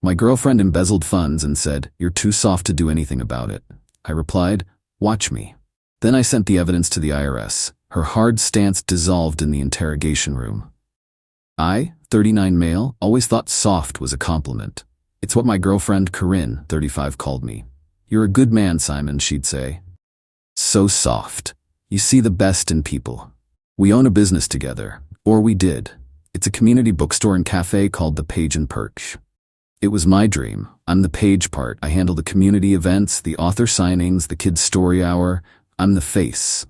My girlfriend embezzled funds and said, "You're too soft to do anything about it." I replied, "Watch me." Then I sent the evidence to the IRS. Her hard stance dissolved in the interrogation room. I, 39 male, always thought soft was a compliment. It's what my girlfriend Corinne, 35, called me. "You're a good man, Simon," she'd say. "So soft. You see the best in people." We own a business together, or we did. It's a community bookstore and cafe called The Page and Perch. It was my dream. I'm the page part. I handle the community events, the author signings, the kids' story hour. I'm the face.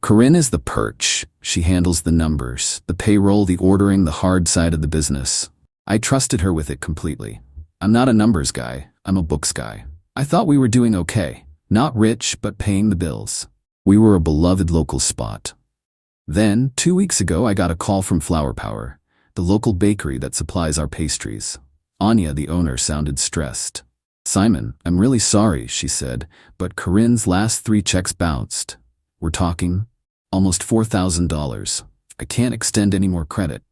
Corinne is the perch. She handles the numbers, the payroll, the ordering, the hard side of the business. I trusted her with it completely. I'm not a numbers guy. I'm a books guy. I thought we were doing okay. Not rich, but paying the bills. We were a beloved local spot. Then, 2 weeks ago, I got a call from Flower Power, the local bakery that supplies our pastries. Anya, the owner, sounded stressed. "Simon, I'm really sorry," she said, "but Corinne's last 3 checks bounced. We're talking almost $4,000. I can't extend any more credit."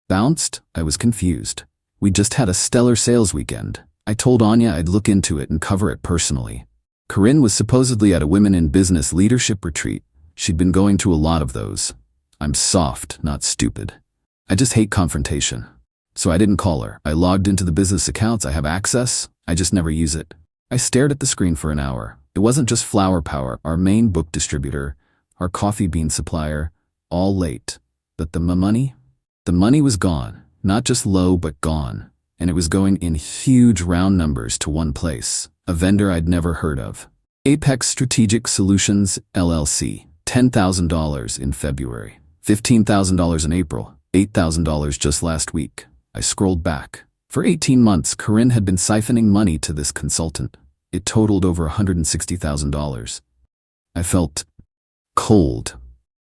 Bounced? I was confused. We just had a stellar sales weekend. I told Anya I'd look into it and cover it personally. Corinne was supposedly at a Women in Business leadership retreat. She'd been going to a lot of those. I'm soft, not stupid. I just hate confrontation. So I didn't call her. I logged into the business accounts. I have access. I just never use it. I stared at the screen for an hour. It wasn't just Flower Power, our main book distributor, our coffee bean supplier, all late. But the money? The money was gone. Not just low, but gone. And it was going in huge round numbers to one place, a vendor I'd never heard of. Apex Strategic Solutions, LLC. $10,000 in February. $15,000 in April. $8,000 just last week. I scrolled back. For 18 months, Corinne had been siphoning money to this consultant. It totaled over $160,000. I felt cold.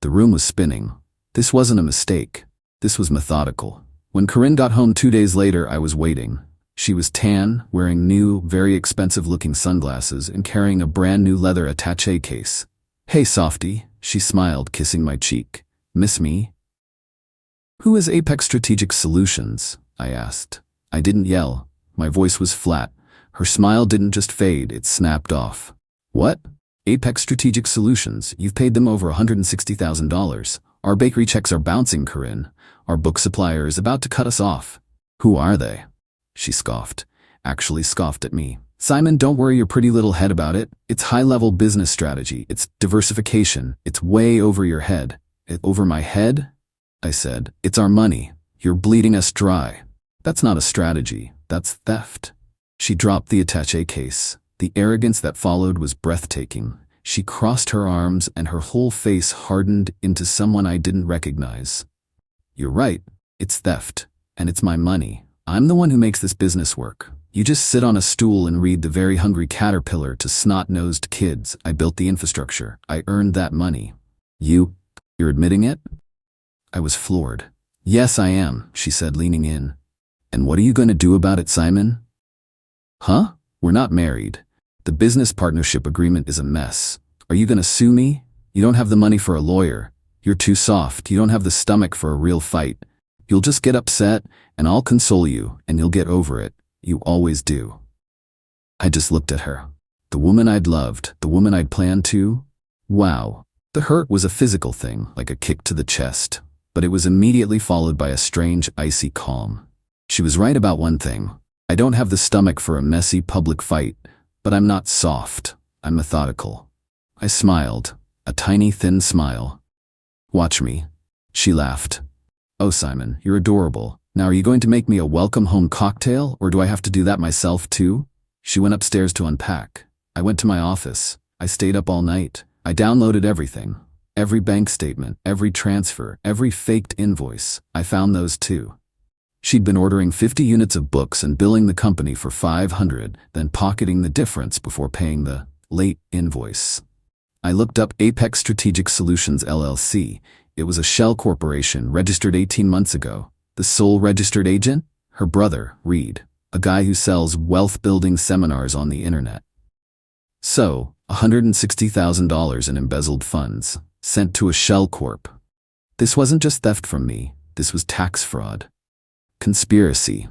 The room was spinning. This wasn't a mistake. This was methodical. When Corinne got home 2 days later, I was waiting. She was tan, wearing new, very expensive-looking sunglasses and carrying a brand-new leather attaché case. "Hey, softy," she smiled, kissing my cheek. "Miss me?" "Who is Apex Strategic Solutions?" I asked. I didn't yell. My voice was flat. Her smile didn't just fade, it snapped off. "What? Apex Strategic Solutions, you've paid them over $160,000. Our bakery checks are bouncing, Corinne. Our book supplier is about to cut us off." "Who are they?" She scoffed. Actually scoffed at me. "Simon, don't worry your pretty little head about it. It's high-level business strategy. It's diversification. It's way over your head." "Over my head?" I said. "It's our money. You're bleeding us dry." "That's not a strategy. That's theft." She dropped the attaché case. The arrogance that followed was breathtaking. She crossed her arms and her whole face hardened into someone I didn't recognize. "You're right. It's theft. And it's my money. I'm the one who makes this business work. You just sit on a stool and read The Very Hungry Caterpillar to snot-nosed kids. I built the infrastructure. I earned that money." You're admitting it?" I was floored. "Yes, I am," she said, leaning in. "And what are you going to do about it, Simon?" "Huh? We're not married. The business partnership agreement is a mess. Are you going to sue me? You don't have the money for a lawyer. You're too soft. You don't have the stomach for a real fight. You'll just get upset, and I'll console you, and you'll get over it. You always do." I just looked at her. The woman I'd loved, the woman I'd planned to. Wow. The hurt was a physical thing, like a kick to the chest, but it was immediately followed by a strange, icy calm. She was right about one thing. I don't have the stomach for a messy public fight, but I'm not soft. I'm methodical. I smiled, a tiny, thin smile. "Watch me." She laughed. "Oh, Simon, you're adorable. Now are you going to make me a welcome home cocktail, or do I have to do that myself too?" She went upstairs to unpack. I went to my office. I stayed up all night. I downloaded everything. Every bank statement, every transfer, every faked invoice. I found those too. She'd been ordering 50 units of books and billing the company for 500, then pocketing the difference before paying the late invoice. I looked up Apex Strategic Solutions LLC. It was a shell corporation registered 18 months ago. The sole registered agent? Her brother, Reed, a guy who sells wealth-building seminars on the internet. So, $160,000 in embezzled funds, sent to a shell corp. This wasn't just theft from me, this was tax fraud. Conspiracy.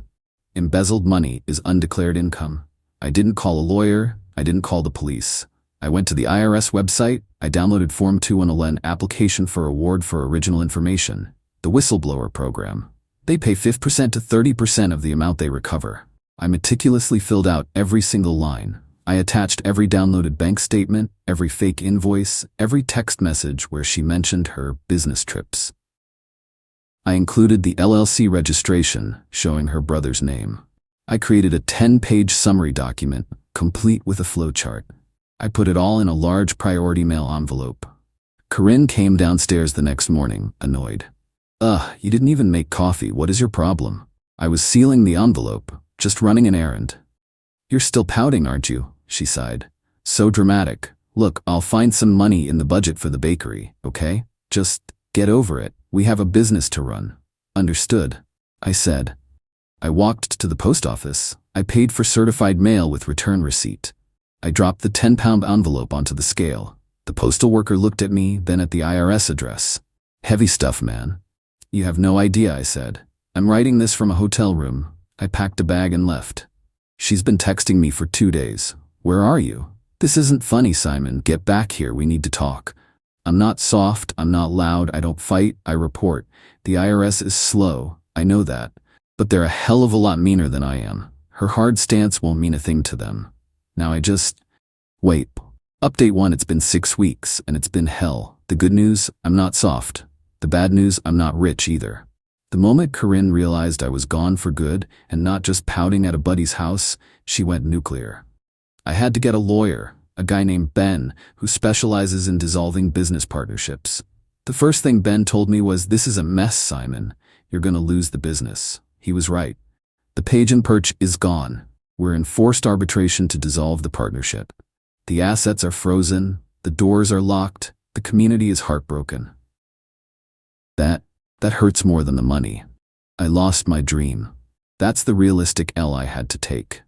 Embezzled money is undeclared income. I didn't call a lawyer. I didn't call the police. I went to the IRS website. I downloaded Form 211 application for award for original information, the Whistleblower program. They pay 5% to 30% of the amount they recover. I meticulously filled out every single line. I attached every downloaded bank statement, every fake invoice, every text message where she mentioned her business trips. I included the LLC registration showing her brother's name. I created a 10-page summary document, complete with a flowchart. I put it all in a large priority mail envelope. Corinne came downstairs the next morning, annoyed. You didn't even make coffee. What is your problem? I was sealing the envelope, just running an errand. You're still pouting, aren't you? She sighed. So dramatic. Look, I'll find some money in the budget for the bakery, okay? Just get over it. We have a business to run. Understood, I said. I walked to the post office. I paid for certified mail with return receipt. I dropped the 10-pound envelope onto the scale. The postal worker looked at me, then at the IRS address. Heavy stuff, man. You have no idea, I said. I'm writing this from a hotel room. I packed a bag and left. She's been texting me for 2 days. Where are you? This isn't funny, Simon. Get back here. We need to talk. I'm not soft. I'm not loud. I don't fight. I report. The IRS is slow. I know that. But they're a hell of a lot meaner than I am. Her hard stance won't mean a thing to them. Now wait. Update 1, it's been 6 weeks, and it's been hell. The good news, I'm not soft. The bad news, I'm not rich either. The moment Corinne realized I was gone for good, and not just pouting at a buddy's house, she went nuclear. I had to get a lawyer, a guy named Ben, who specializes in dissolving business partnerships. The first thing Ben told me was, "This is a mess, Simon. You're gonna lose the business." He was right. The Page and Perch is gone. We're in forced arbitration to dissolve the partnership. The assets are frozen, the doors are locked, the community is heartbroken. That hurts more than the money. I lost my dream. That's the realistic L I had to take.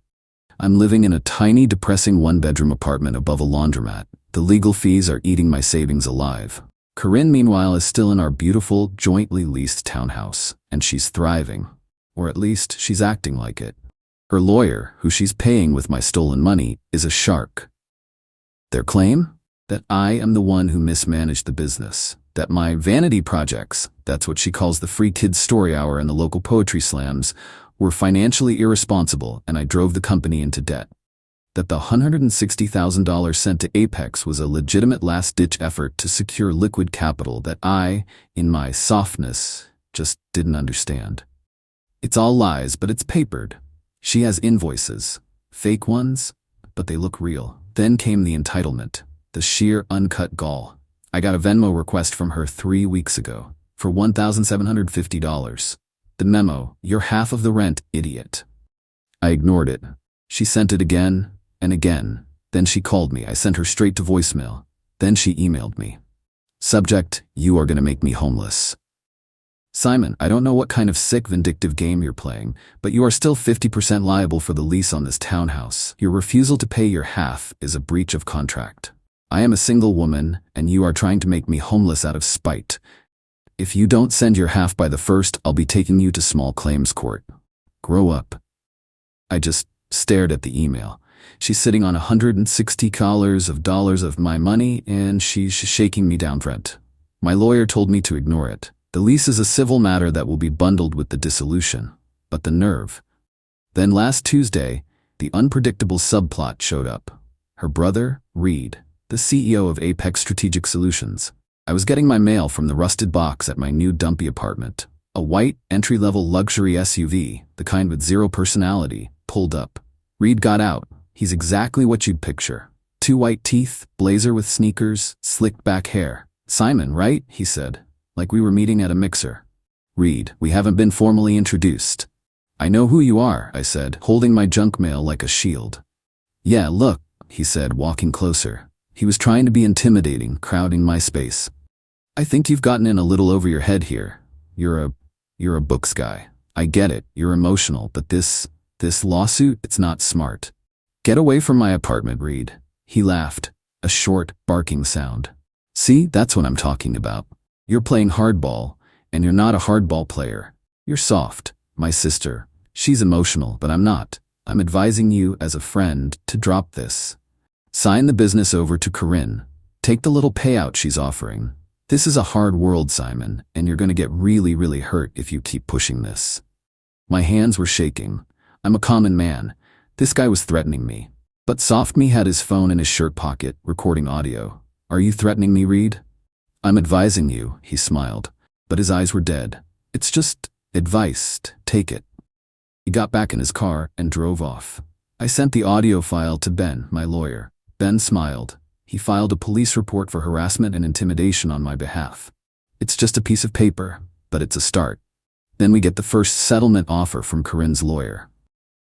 I'm living in a tiny, depressing one-bedroom apartment above a laundromat. The legal fees are eating my savings alive. Corinne, meanwhile, is still in our beautiful, jointly leased townhouse, and she's thriving. Or at least, she's acting like it. Her lawyer, who she's paying with my stolen money, is a shark. Their claim? That I am the one who mismanaged the business. That my vanity projects, that's what she calls the free kids story hour and the local poetry slams, were financially irresponsible and I drove the company into debt. That the $160,000 sent to Apex was a legitimate last-ditch effort to secure liquid capital that I, in my softness, just didn't understand. It's all lies, but it's papered. She has invoices, fake ones, but they look real. Then came the entitlement, the sheer uncut gall. I got a Venmo request from her 3 weeks ago for $1,750. The memo, "You're half of the rent, idiot." I ignored it. She sent it again and again. Then she called me. I sent her straight to voicemail. Then she emailed me. Subject, "You are going to make me homeless." Simon, I don't know what kind of sick, vindictive game you're playing, but you are still 50% liable for the lease on this townhouse. Your refusal to pay your half is a breach of contract. I am a single woman, and you are trying to make me homeless out of spite. If you don't send your half by the 1st, I'll be taking you to small claims court. Grow up. I just stared at the email. She's sitting on $160 of my money, and she's shaking me down rent. My lawyer told me to ignore it. The lease is a civil matter that will be bundled with the dissolution. But the nerve. Then last Tuesday, the unpredictable subplot showed up. Her brother, Reed, the CEO of Apex Strategic Solutions. I was getting my mail from the rusted box at my new dumpy apartment. A white, entry-level luxury SUV, the kind with zero personality, pulled up. Reed got out. He's exactly what you'd picture. 2 white teeth, blazer with sneakers, slicked back hair. "Simon, right?" he said. Like we were meeting at a mixer. "Reed, we haven't been formally introduced." "I know who you are," I said, holding my junk mail like a shield. "Yeah, look," he said, walking closer. He was trying to be intimidating, crowding my space. "I think you've gotten in a little over your head here. You're a books guy. I get it, you're emotional, but this lawsuit, it's not smart. Get away from my apartment, Reed." He laughed, a short, barking sound. "See, that's what I'm talking about. You're playing hardball, and you're not a hardball player. You're soft." My sister, She's emotional, but I'm not. I'm advising you as a friend to drop this. Sign the business over to Corinne. Take the little payout she's offering. This is a hard world, Simon, and you're going to get really, really hurt if you keep pushing this. My hands were shaking. I'm a common man. This guy was threatening me. But Soft Me had his phone in his shirt pocket, recording audio. Are you threatening me, Reed? I'm advising you, he smiled, but his eyes were dead. It's just advice. Take it. He got back in his car and drove off. I sent the audio file to Ben, my lawyer. Ben smiled. He filed a police report for harassment and intimidation on my behalf. It's just a piece of paper, but it's a start. Then we get the first settlement offer from Corinne's lawyer.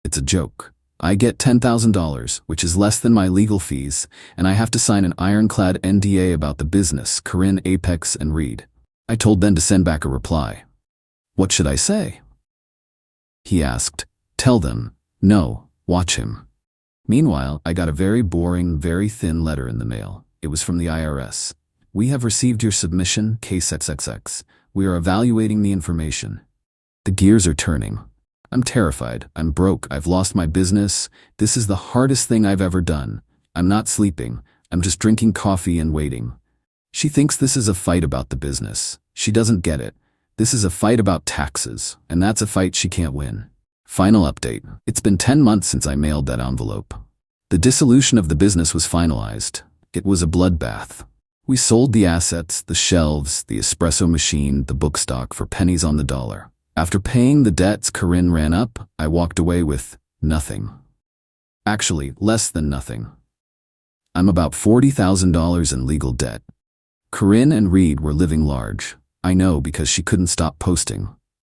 It's a joke. I get $10,000, which is less than my legal fees, and I have to sign an ironclad NDA about the business, Corinne, Apex, and Reed. I told Ben to send back a reply. What should I say? He asked. Tell them. No, watch him. Meanwhile, I got a very boring, very thin letter in the mail. It was from the IRS. We have received your submission, case XXX. We are evaluating the information. The gears are turning. I'm terrified. I'm broke. I've lost my business. This is the hardest thing I've ever done. I'm not sleeping. I'm just drinking coffee and waiting. She thinks this is a fight about the business. She doesn't get it. This is a fight about taxes, and that's a fight she can't win. Final update. It's been 10 months since I mailed that envelope. The dissolution of the business was finalized. It was a bloodbath. We sold the assets, the shelves, the espresso machine, the book stock for pennies on the dollar. After paying the debts Corinne ran up, I walked away with nothing. Actually, less than nothing. I'm about $40,000 in legal debt. Corinne and Reed were living large. I know because she couldn't stop posting.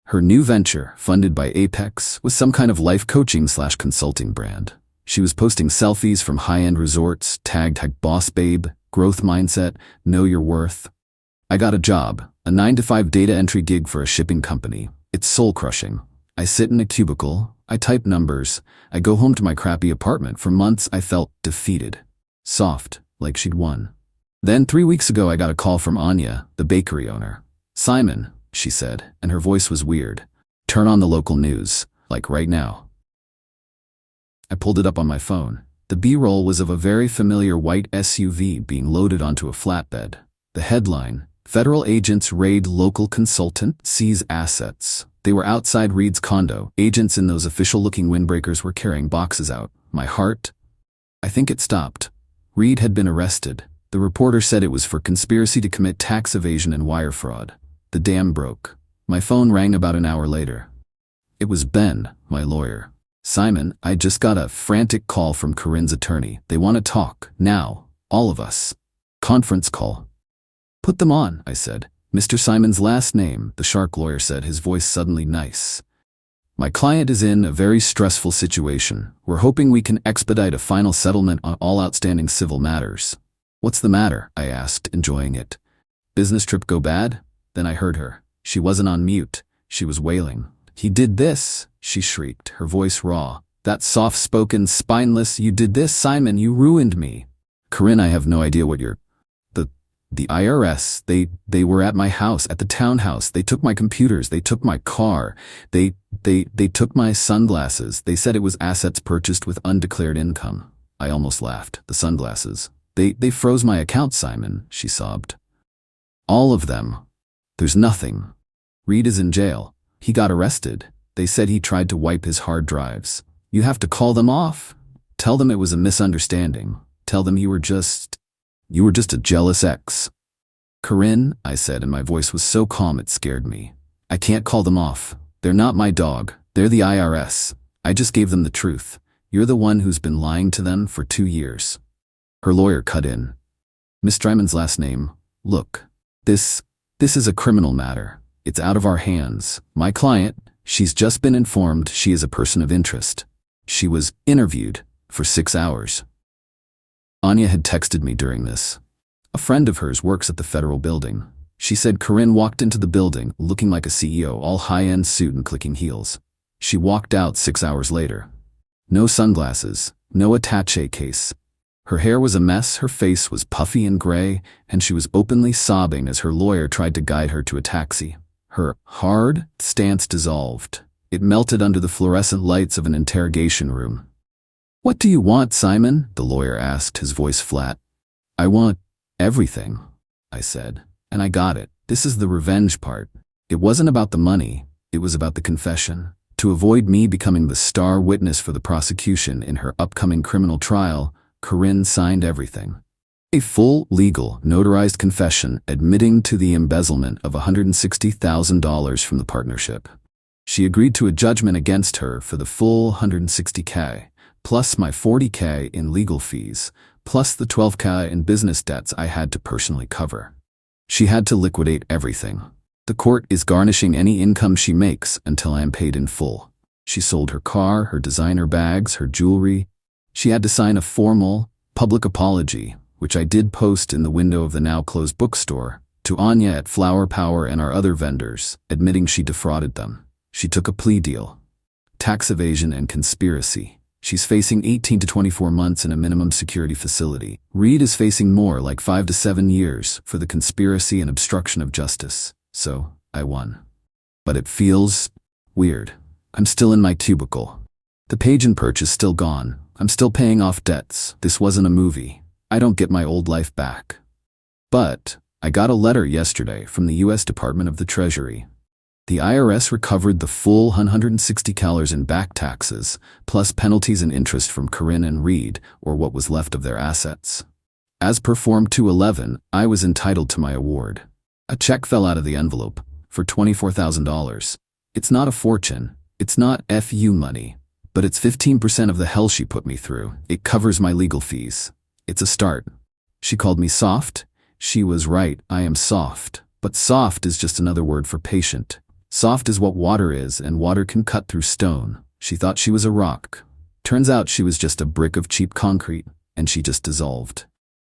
Her new venture, funded by Apex, was some kind of life coaching/consulting brand. She was posting selfies from high-end resorts, tagged boss babe, growth mindset, know your worth. I got a job, a 9-to-5 data entry gig for a shipping company. It's soul-crushing. I sit in a cubicle, I type numbers, I go home to my crappy apartment. For months I felt defeated. Soft, like she'd won. Then 3 weeks ago I got a call from Anya, the bakery owner. Simon, she said, and her voice was weird. Turn on the local news, like right now. I pulled it up on my phone. The B-roll was of a very familiar white SUV being loaded onto a flatbed. The headline, Federal Agents Raid Local Consultant, Seize Assets. They were outside Reed's condo. Agents in those official-looking windbreakers were carrying boxes out. My heart? I think it stopped. Reed had been arrested. The reporter said it was for conspiracy to commit tax evasion and wire fraud. The dam broke. My phone rang about an hour later. It was Ben, my lawyer. Simon, I just got a frantic call from Corinne's attorney. They want to talk, now, all of us. Conference call. Put them on, I said. Mr. Simon's last name, the shark lawyer said, his voice suddenly nice. My client is in a very stressful situation. We're hoping we can expedite a final settlement on all outstanding civil matters. What's the matter? I asked, enjoying it. Business trip go bad? Then I heard her. She wasn't on mute. She was wailing. He did this, she shrieked, her voice raw. That soft-spoken, spineless, you did this, Simon, you ruined me. Corinne, I have no idea what you're... The IRS, they were at my house, at the townhouse. They took my computers, they took my car. They took my sunglasses. They said it was assets purchased with undeclared income. I almost laughed. The sunglasses. They froze my account, Simon, she sobbed. All of them. There's nothing. Reed is in jail. He got arrested. They said he tried to wipe his hard drives. You have to call them off. Tell them it was a misunderstanding. Tell them you were just a jealous ex. Corinne, I said, and my voice was so calm it scared me. I can't call them off. They're not my dog. They're the IRS. I just gave them the truth. You're the one who's been lying to them for 2 years. Her lawyer cut in. Miss Dryman's last name, look. This is a criminal matter. It's out of our hands. My client, she's just been informed she is a person of interest. She was interviewed for 6 hours. Anya had texted me during this. A friend of hers works at the federal building. She said Corinne walked into the building looking like a CEO, all high-end suit and clicking heels. She walked out 6 hours later. No sunglasses, no attaché case. Her hair was a mess, her face was puffy and gray, and she was openly sobbing as her lawyer tried to guide her to a taxi. Her hard stance dissolved. It melted under the fluorescent lights of an interrogation room. "What do you want, Simon?" the lawyer asked, his voice flat. "I want everything," I said. "And I got it. This is the revenge part. It wasn't about the money. It was about the confession. To avoid me becoming the star witness for the prosecution in her upcoming criminal trial, Corinne signed everything. A full, legal, notarized confession admitting to the embezzlement of $160,000 from the partnership. She agreed to a judgment against her for the full $160K, plus my $40K in legal fees, plus the $12K in business debts I had to personally cover. She had to liquidate everything. The court is garnishing any income she makes until I am paid in full. She sold her car, her designer bags, her jewelry. She had to sign a formal, public apology, which I did post in the window of the now-closed bookstore, to Anya at Flower Power and our other vendors, admitting she defrauded them. She took a plea deal. Tax evasion and conspiracy. She's facing 18 to 24 months in a minimum security facility. Reed is facing more, like 5 to 7 years, for the conspiracy and obstruction of justice. So, I won. But it feels weird. I'm still in my cubicle. The page and perch is still gone. I'm still paying off debts. This wasn't a movie. I don't get my old life back. But I got a letter yesterday from the U.S. Department of the Treasury. The IRS recovered the full $160 in back taxes, plus penalties and interest from Corinne and Reed, or what was left of their assets. As per Form 211, I was entitled to my award. A check fell out of the envelope for $24,000. It's not a fortune. It's not FU money. But it's 15% of the hell she put me through. It covers my legal fees. It's a start. She called me soft. She was right. I am soft. But soft is just another word for patient. Soft is what water is, and water can cut through stone. She thought she was a rock. Turns out she was just a brick of cheap concrete, and she just dissolved.